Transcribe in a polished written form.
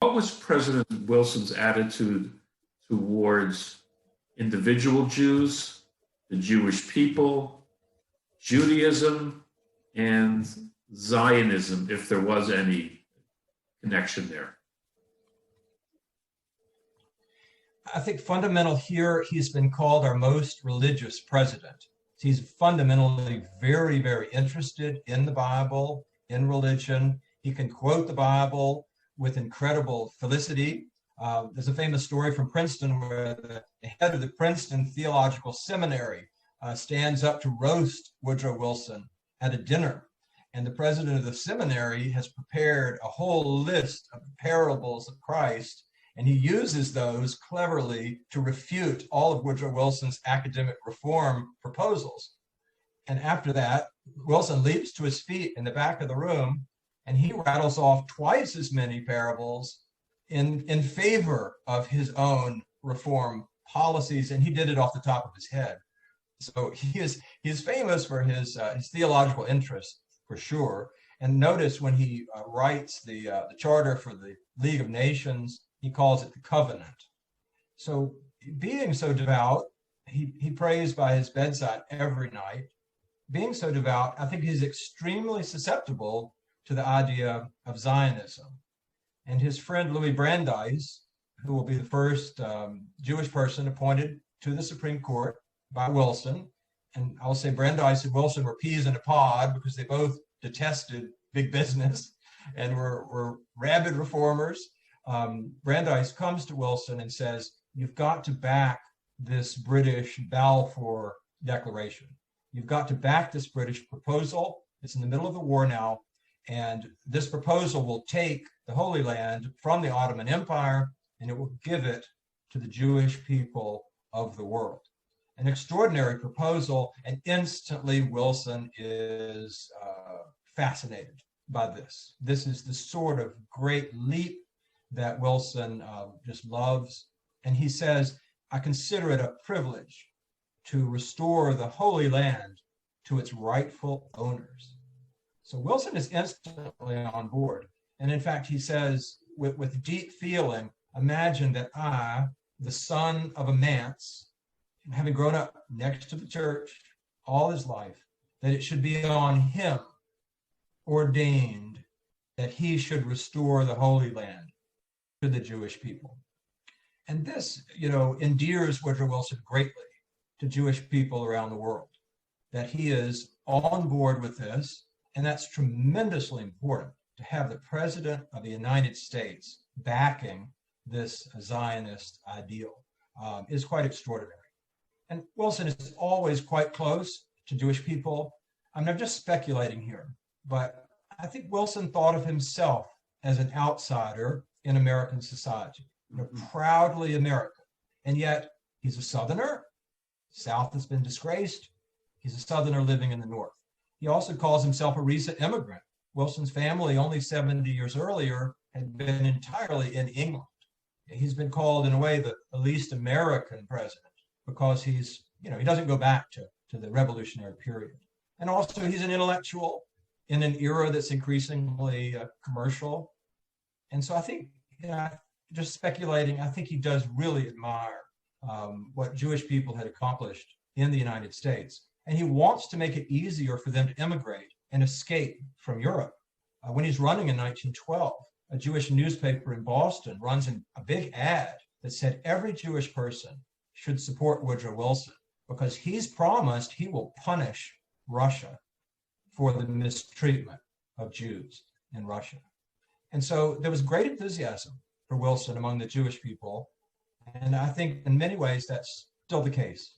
What was President Wilson's attitude towards individual Jews, the Jewish people, Judaism, and Zionism, if there was any connection there? I think fundamental here, he's been called our most religious president. He's fundamentally very, very interested in the Bible, in religion. He can quote the Bible with incredible felicity. There's a famous story from Princeton where the head of the Princeton Theological Seminary stands up to roast Woodrow Wilson at a dinner. And the president of the seminary has prepared a whole list of parables of Christ, and he uses those cleverly to refute all of Woodrow Wilson's academic reform proposals. And after that, Wilson leaps to his feet in the back of the room, and he rattles off twice as many parables in favor of his own reform policies, and he did it off the top of his head. So he's famous for his theological interest, for sure. And notice when he writes the charter for the League of Nations, he calls it the Covenant. So being so devout, he prays by his bedside every night. Being so devout, I think he's extremely susceptible to the idea of Zionism. And his friend Louis Brandeis, who will be the first Jewish person appointed to the Supreme Court by Wilson, and I'll say Brandeis and Wilson were peas in a pod because they both detested big business and were rabid reformers. Brandeis comes to Wilson and says, you've got to back this British Balfour Declaration. You've got to back this British proposal. It's in the middle of the war now. And this proposal will take the Holy Land from the Ottoman Empire, and it will give it to the Jewish people of the world. An extraordinary proposal, and instantly Wilson is fascinated by this. This is the sort of great leap that Wilson just loves. And he says, I consider it a privilege to restore the Holy Land to its rightful owners. So Wilson is instantly on board. And in fact, he says, with deep feeling, imagine that I, the son of a manse, having grown up next to the church all his life, that it should be on him ordained that he should restore the Holy Land to the Jewish people. And this, endears Woodrow Wilson greatly to Jewish people around the world, that he is on board with this. And that's tremendously important, to have the President of the United States backing this Zionist ideal is quite extraordinary. And Wilson is always quite close to Jewish people. I'm not just speculating here, but I think Wilson thought of himself as an outsider in American society, proudly American. And yet he's a Southerner. South has been disgraced. He's a Southerner living in the North. He also calls himself a recent immigrant. Wilson's family, only 70 years earlier, had been entirely in England. He's been called, in a way, the least American president because he doesn't go back to the Revolutionary period. And also, he's an intellectual in an era that's increasingly commercial. And so I think, just speculating, I think he does really admire what Jewish people had accomplished in the United States. And he wants to make it easier for them to immigrate and escape from Europe. When he's running in 1912, a Jewish newspaper in Boston runs a big ad that said every Jewish person should support Woodrow Wilson because he's promised he will punish Russia for the mistreatment of Jews in Russia. And so there was great enthusiasm for Wilson among the Jewish people. And I think in many ways that's still the case